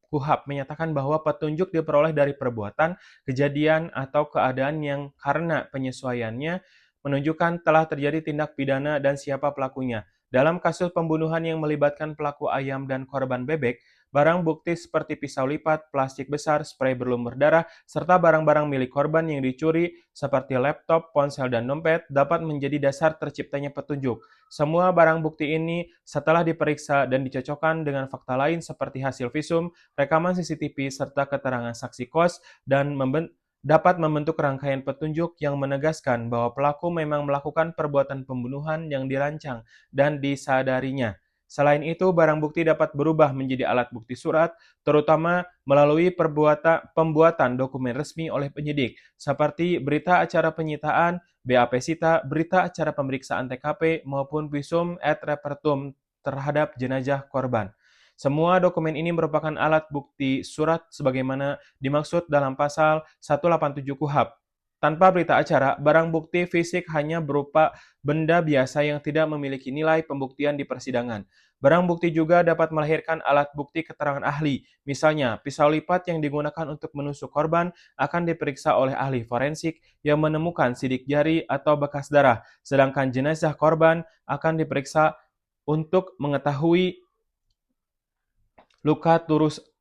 Speaker 1: KUHP menyatakan bahwa petunjuk diperoleh dari perbuatan, kejadian, atau keadaan yang karena penyesuaiannya menunjukkan telah terjadi tindak pidana dan siapa pelakunya. Dalam kasus pembunuhan yang melibatkan pelaku ayam dan korban bebek, barang bukti seperti pisau lipat, plastik besar, sprei berlumur darah, serta barang-barang milik korban yang dicuri seperti laptop, ponsel, dan dompet dapat menjadi dasar terciptanya petunjuk. Semua barang bukti ini setelah diperiksa dan dicocokkan dengan fakta lain seperti hasil visum, rekaman CCTV, serta keterangan saksi kos dan dapat membentuk rangkaian petunjuk yang menegaskan bahwa pelaku memang melakukan perbuatan pembunuhan yang dirancang dan disadarinya. Selain itu, barang bukti dapat berubah menjadi alat bukti surat, terutama melalui pembuatan dokumen resmi oleh penyidik, seperti berita acara penyitaan, BAP sita, berita acara pemeriksaan TKP, maupun visum et repertum terhadap jenazah korban. Semua dokumen ini merupakan alat bukti surat sebagaimana dimaksud dalam pasal 187 KUHP. Tanpa berita acara, barang bukti fisik hanya berupa benda biasa yang tidak memiliki nilai pembuktian di persidangan. Barang bukti juga dapat melahirkan alat bukti keterangan ahli. Misalnya, pisau lipat yang digunakan untuk menusuk korban akan diperiksa oleh ahli forensik yang menemukan sidik jari atau bekas darah, sedangkan jenazah korban akan diperiksa untuk mengetahui luka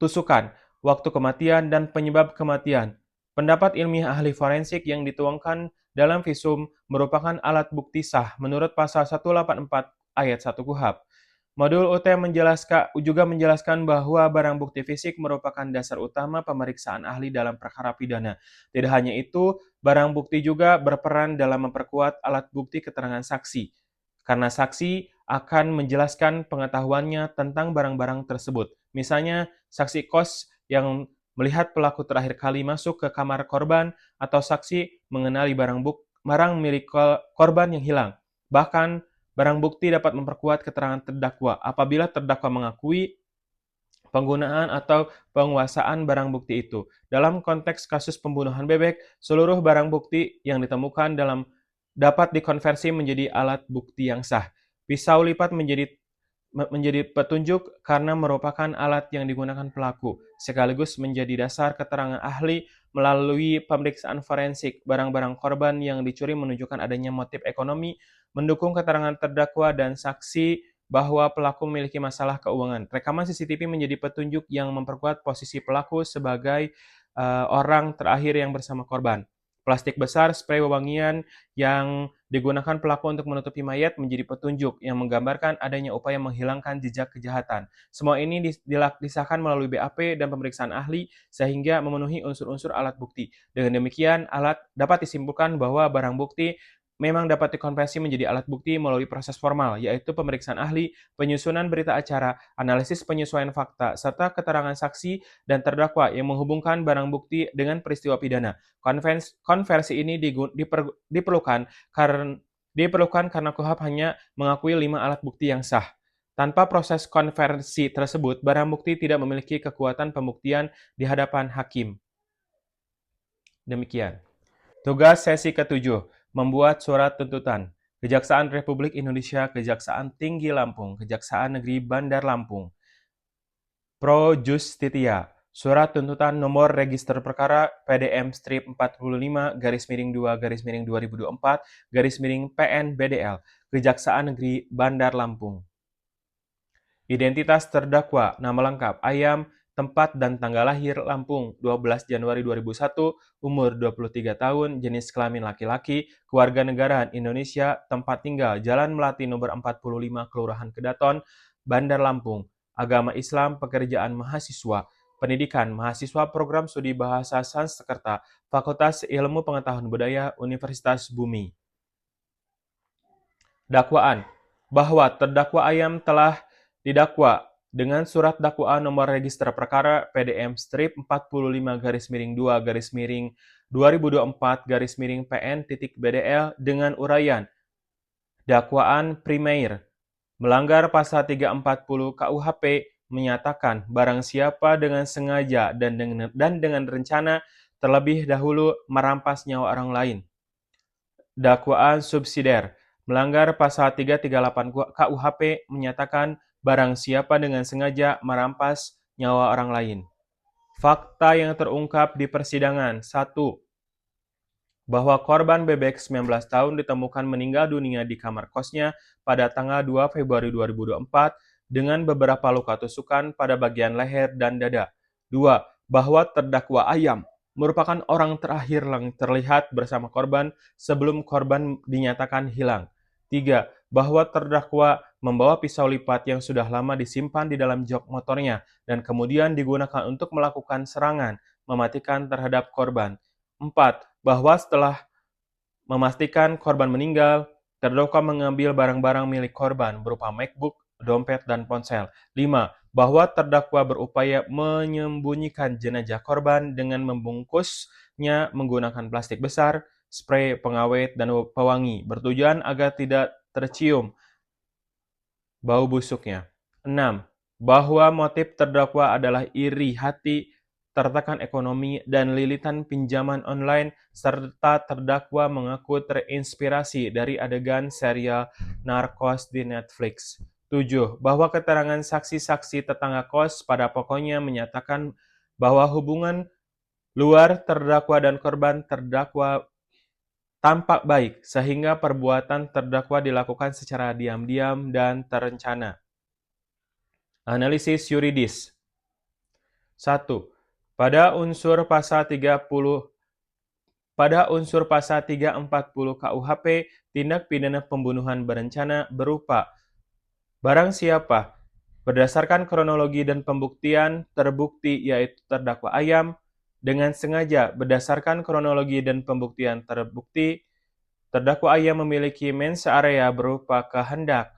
Speaker 1: tusukan, waktu kematian, dan penyebab kematian. Pendapat ilmiah ahli forensik yang dituangkan dalam visum merupakan alat bukti sah menurut pasal 184 ayat 1 KUHP. Modul UT juga menjelaskan bahwa barang bukti fisik merupakan dasar utama pemeriksaan ahli dalam perkara pidana. Tidak hanya itu, barang bukti juga berperan dalam memperkuat alat bukti keterangan saksi, karena saksi akan menjelaskan pengetahuannya tentang barang-barang tersebut. Misalnya, saksi kos yang melihat pelaku terakhir kali masuk ke kamar korban atau saksi mengenali barang milik korban yang hilang. Bahkan, barang bukti dapat memperkuat keterangan terdakwa apabila terdakwa mengakui penggunaan atau penguasaan barang bukti itu. Dalam konteks kasus pembunuhan bebek, seluruh barang bukti yang ditemukan dapat dikonversi menjadi alat bukti yang sah. Pisau lipat menjadi petunjuk karena merupakan alat yang digunakan pelaku, sekaligus menjadi dasar keterangan ahli melalui pemeriksaan forensik. Barang-barang korban yang dicuri menunjukkan adanya motif ekonomi, mendukung keterangan terdakwa dan saksi bahwa pelaku memiliki masalah keuangan. Rekaman CCTV menjadi petunjuk yang memperkuat posisi pelaku sebagai orang terakhir yang bersama korban. Plastik besar, spray wewangian yang digunakan pelaku untuk menutupi mayat menjadi petunjuk yang menggambarkan adanya upaya menghilangkan jejak kejahatan. Semua ini disahkan melalui BAP dan pemeriksaan ahli sehingga memenuhi unsur-unsur alat bukti. Dengan demikian, dapat disimpulkan bahwa barang bukti memang dapat dikonversi menjadi alat bukti melalui proses formal, yaitu pemeriksaan ahli, penyusunan berita acara, analisis penyesuaian fakta, serta keterangan saksi dan terdakwa yang menghubungkan barang bukti dengan peristiwa pidana. Konversi ini diperlukan karena KUHP hanya mengakui 5 alat bukti yang sah. Tanpa proses konversi tersebut, barang bukti tidak memiliki kekuatan pembuktian di hadapan hakim. Demikian. Tugas sesi ke-7, membuat surat tuntutan. Kejaksaan Republik Indonesia, Kejaksaan Tinggi Lampung, Kejaksaan Negeri Bandar Lampung. Pro Justitia. Surat tuntutan nomor register perkara PDM strip 45 2 2024 PN BDL. Kejaksaan Negeri Bandar Lampung. Identitas terdakwa, nama lengkap, Ayam, tempat dan tanggal lahir, Lampung, 12 Januari 2001, umur 23 tahun, jenis kelamin laki-laki, kewarganegaraan Indonesia, tempat tinggal, Jalan Melati nomor 45, Kelurahan Kedaton, Bandar Lampung, agama Islam, pekerjaan mahasiswa, pendidikan, mahasiswa program studi bahasa Sanskerta, Fakultas Ilmu Pengetahuan Budaya, Universitas Bumi. Dakwaan, bahwa terdakwa Ayam telah didakwa dengan surat dakwaan nomor register perkara PDM strip 45 2 2024 PN BDL dengan uraian dakwaan primer melanggar pasal 340 KUHP menyatakan barang siapa dengan sengaja dan dengan rencana terlebih dahulu merampas nyawa orang lain. Dakwaan subsidiar melanggar pasal 338 KUHP menyatakan barang siapa dengan sengaja merampas nyawa orang lain. Fakta yang terungkap di persidangan. 1. Bahwa korban bebek 19 tahun ditemukan meninggal dunia di kamar kosnya pada tanggal 2 Februari 2024 dengan beberapa luka tusukan pada bagian leher dan dada. 2. Bahwa terdakwa Ayam merupakan orang terakhir yang terlihat bersama korban sebelum korban dinyatakan hilang. 3. Bahwa terdakwa membawa pisau lipat yang sudah lama disimpan di dalam jok motornya dan kemudian digunakan untuk melakukan serangan mematikan terhadap korban. 4. Bahwa setelah memastikan korban meninggal, terdakwa mengambil barang-barang milik korban berupa MacBook, dompet, dan ponsel. 5. Bahwa terdakwa berupaya menyembunyikan jenazah korban dengan membungkusnya menggunakan plastik besar, spray pengawet, dan pewangi, bertujuan agar tidak tercium bau busuknya. 6. Bahwa motif terdakwa adalah iri hati, tertekan ekonomi, dan lilitan pinjaman online, serta terdakwa mengaku terinspirasi dari adegan serial Narcos di Netflix. 7. Bahwa keterangan saksi-saksi tetangga kos pada pokoknya menyatakan bahwa hubungan luar terdakwa dan korban terdakwa tampak baik, sehingga perbuatan terdakwa dilakukan secara diam-diam dan terencana. Analisis yuridis. 1. Pada unsur pasal 30 pada unsur pasal 340 KUHP, tindak pidana pembunuhan berencana berupa barang siapa berdasarkan kronologi dan pembuktian terbukti yaitu terdakwa Ayam dengan sengaja berdasarkan kronologi dan pembuktian terbukti terdakwa Ayam memiliki mens area berupa kehendak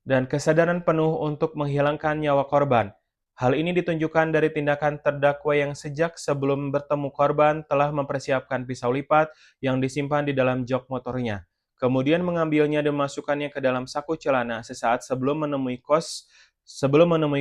Speaker 1: dan kesadaran penuh untuk menghilangkan nyawa korban. Hal ini ditunjukkan dari tindakan terdakwa yang sejak sebelum bertemu korban telah mempersiapkan pisau lipat yang disimpan di dalam jok motornya. Kemudian mengambilnya dan memasukkannya ke dalam saku celana sesaat sebelum menemui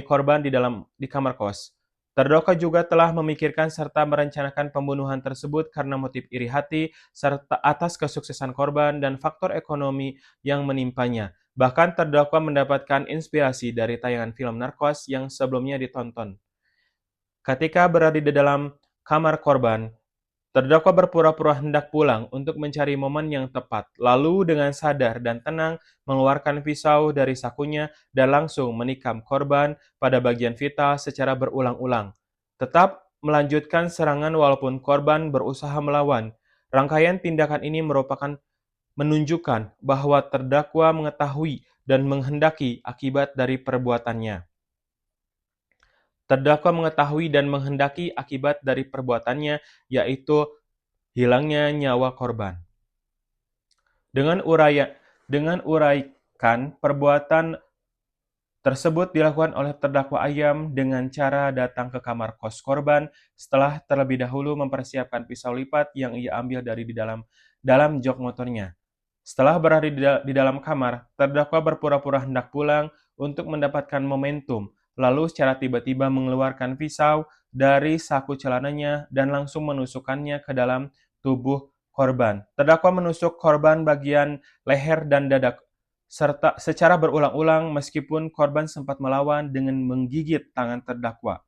Speaker 1: korban di kamar kos. Terdakwa juga telah memikirkan serta merencanakan pembunuhan tersebut karena motif iri hati serta atas kesuksesan korban dan faktor ekonomi yang menimpanya. Bahkan terdakwa mendapatkan inspirasi dari tayangan film Narcos yang sebelumnya ditonton. Ketika berada di dalam kamar korban, terdakwa berpura-pura hendak pulang untuk mencari momen yang tepat, lalu dengan sadar dan tenang mengeluarkan pisau dari sakunya dan langsung menikam korban pada bagian vital secara berulang-ulang. Tetap melanjutkan serangan walaupun korban berusaha melawan. Rangkaian tindakan ini merupakan menunjukkan bahwa terdakwa mengetahui dan menghendaki akibat dari perbuatannya. Terdakwa mengetahui dan menghendaki akibat dari perbuatannya, yaitu hilangnya nyawa korban. Dengan uraikan perbuatan tersebut dilakukan oleh terdakwa Ayam dengan cara datang ke kamar kos korban setelah terlebih dahulu mempersiapkan pisau lipat yang ia ambil dari dalam jok motornya. Setelah berada di dalam kamar, terdakwa berpura-pura hendak pulang untuk mendapatkan momentum, lalu secara tiba-tiba mengeluarkan pisau dari saku celananya dan langsung menusukkannya ke dalam tubuh korban. Terdakwa menusuk korban bagian leher dan dada serta secara berulang-ulang meskipun korban sempat melawan dengan menggigit tangan terdakwa.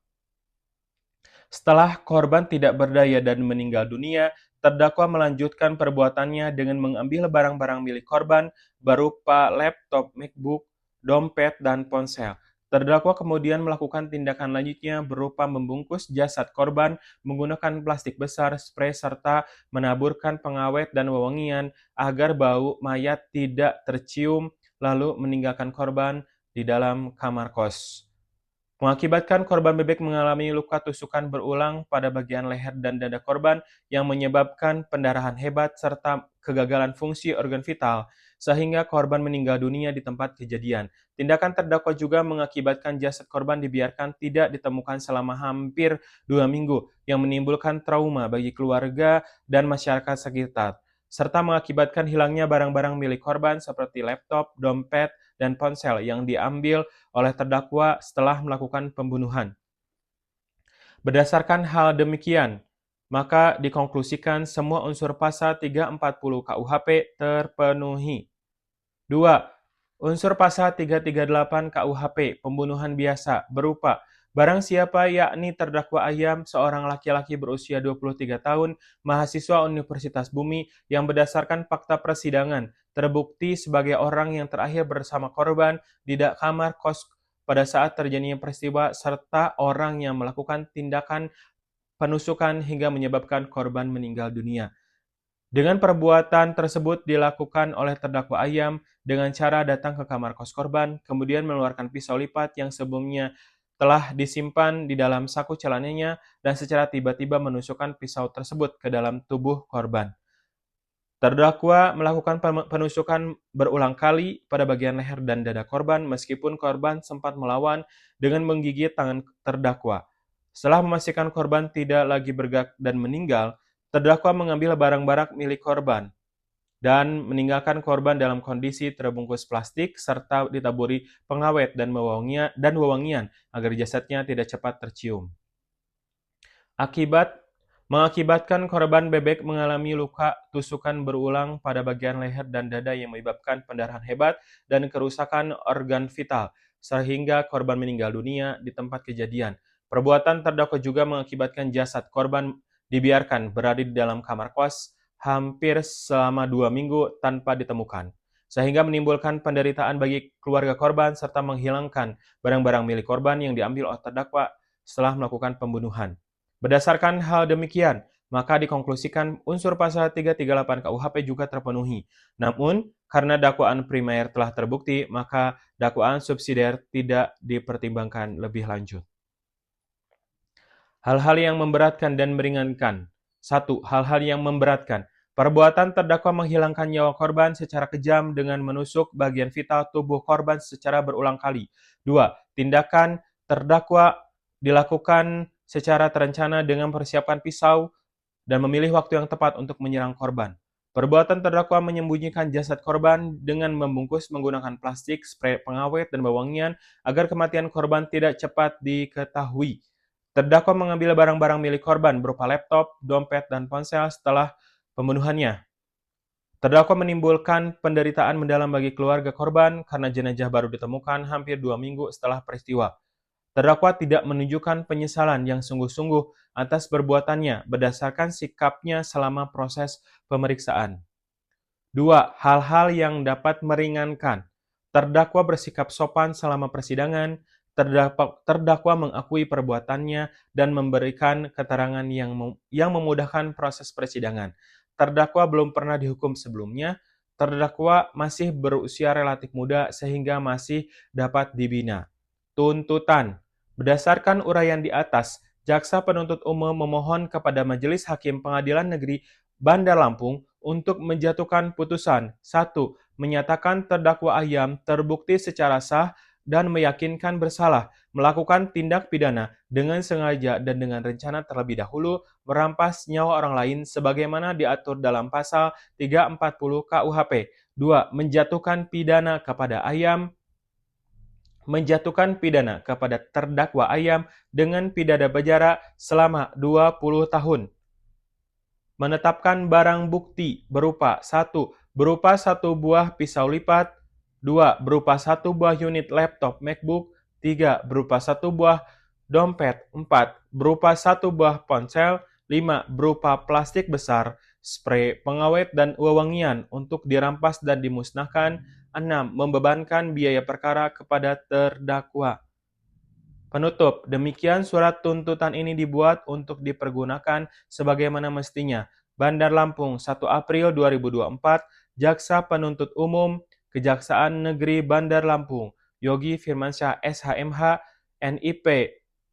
Speaker 1: Setelah korban tidak berdaya dan meninggal dunia, terdakwa melanjutkan perbuatannya dengan mengambil barang-barang milik korban berupa laptop, MacBook, dompet, dan ponsel. Terdakwa kemudian melakukan tindakan lanjutnya berupa membungkus jasad korban menggunakan plastik besar, spray, serta menaburkan pengawet dan wewangian agar bau mayat tidak tercium, lalu meninggalkan korban di dalam kamar kos. Mengakibatkan korban bebek mengalami luka tusukan berulang pada bagian leher dan dada korban yang menyebabkan pendarahan hebat serta kegagalan fungsi organ vital, sehingga korban meninggal dunia di tempat kejadian. Tindakan terdakwa juga mengakibatkan jasad korban dibiarkan tidak ditemukan selama hampir 2 minggu, yang menimbulkan trauma bagi keluarga dan masyarakat sekitar, serta mengakibatkan hilangnya barang-barang milik korban seperti laptop, dompet, dan ponsel yang diambil oleh terdakwa setelah melakukan pembunuhan. Berdasarkan hal demikian, maka dikonklusikan semua unsur pasal 340 KUHP terpenuhi. 2. Unsur pasal 338 KUHP pembunuhan biasa berupa barang siapa yakni terdakwa Ayam, seorang laki-laki berusia 23 tahun, mahasiswa Universitas Bumi yang berdasarkan fakta persidangan terbukti sebagai orang yang terakhir bersama korban di kamar kos pada saat terjadinya peristiwa serta orang yang melakukan tindakan penusukan hingga menyebabkan korban meninggal dunia. Dengan perbuatan tersebut dilakukan oleh terdakwa Ayam dengan cara datang ke kamar kos korban, kemudian mengeluarkan pisau lipat yang sebelumnya telah disimpan di dalam saku celananya dan secara tiba-tiba menusukkan pisau tersebut ke dalam tubuh korban. Terdakwa melakukan penusukan berulang kali pada bagian leher dan dada korban meskipun korban sempat melawan dengan menggigit tangan terdakwa. Setelah memastikan korban tidak lagi bergerak dan meninggal, terdakwa mengambil barang-barang milik korban dan meninggalkan korban dalam kondisi terbungkus plastik serta ditaburi pengawet dan wewangian agar jasadnya tidak cepat tercium. Mengakibatkan korban bebek mengalami luka tusukan berulang pada bagian leher dan dada yang menyebabkan pendarahan hebat dan kerusakan organ vital, sehingga korban meninggal dunia di tempat kejadian. Perbuatan terdakwa juga mengakibatkan jasad korban dibiarkan berada di dalam kamar kos hampir selama 2 minggu tanpa ditemukan, sehingga menimbulkan penderitaan bagi keluarga korban serta menghilangkan barang-barang milik korban yang diambil oleh terdakwa setelah melakukan pembunuhan. Berdasarkan hal demikian, maka dikonklusikan unsur pasal 338 KUHP juga terpenuhi. Namun, karena dakwaan primer telah terbukti, maka dakwaan subsidiar tidak dipertimbangkan lebih lanjut. Hal-hal yang memberatkan dan meringankan. 1. Hal-hal yang memberatkan. Perbuatan terdakwa menghilangkan nyawa korban secara kejam dengan menusuk bagian vital tubuh korban secara berulang kali. 2. Tindakan terdakwa dilakukan secara terencana dengan mempersiapkan pisau dan memilih waktu yang tepat untuk menyerang korban. Perbuatan terdakwa menyembunyikan jasad korban dengan membungkus menggunakan plastik, spray pengawet, dan wewangian agar kematian korban tidak cepat diketahui. Terdakwa mengambil barang-barang milik korban berupa laptop, dompet, dan ponsel setelah pembunuhannya. Terdakwa menimbulkan penderitaan mendalam bagi keluarga korban karena jenazah baru ditemukan hampir 2 minggu setelah peristiwa. Terdakwa tidak menunjukkan penyesalan yang sungguh-sungguh atas perbuatannya berdasarkan sikapnya selama proses pemeriksaan. 2. Hal-hal yang dapat meringankan. Terdakwa bersikap sopan selama persidangan, terdakwa mengakui perbuatannya dan memberikan keterangan yang memudahkan proses persidangan. Terdakwa belum pernah dihukum sebelumnya, terdakwa masih berusia relatif muda sehingga masih dapat dibina. Tuntutan. Berdasarkan uraian di atas, Jaksa Penuntut Umum memohon kepada Majelis Hakim Pengadilan Negeri Bandar Lampung untuk menjatuhkan putusan. 1. Menyatakan terdakwa Ayam terbukti secara sah dan meyakinkan bersalah melakukan tindak pidana dengan sengaja dan dengan rencana terlebih dahulu merampas nyawa orang lain sebagaimana diatur dalam pasal 340 KUHP. 2. Menjatuhkan pidana kepada terdakwa Ayam dengan pidana penjara selama 20 tahun. Menetapkan barang bukti berupa 1. Berupa 1 buah pisau lipat, 2. Berupa 1 buah unit laptop MacBook, 3. Berupa 1 buah dompet, 4. Berupa 1 buah ponsel, 5. Berupa plastik besar, spray pengawet dan wewangian untuk dirampas dan dimusnahkan, 6. Membebankan biaya perkara kepada terdakwa. Penutup, demikian surat tuntutan ini dibuat untuk dipergunakan sebagaimana mestinya. Bandar Lampung, 1 April 2024, Jaksa Penuntut Umum, Kejaksaan Negeri Bandar Lampung, Yogi Firmansyah, SHMH, NIP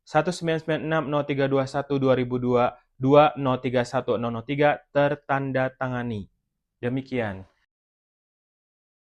Speaker 1: 1996031 2022 0310003 tertanda tangani. Demikian.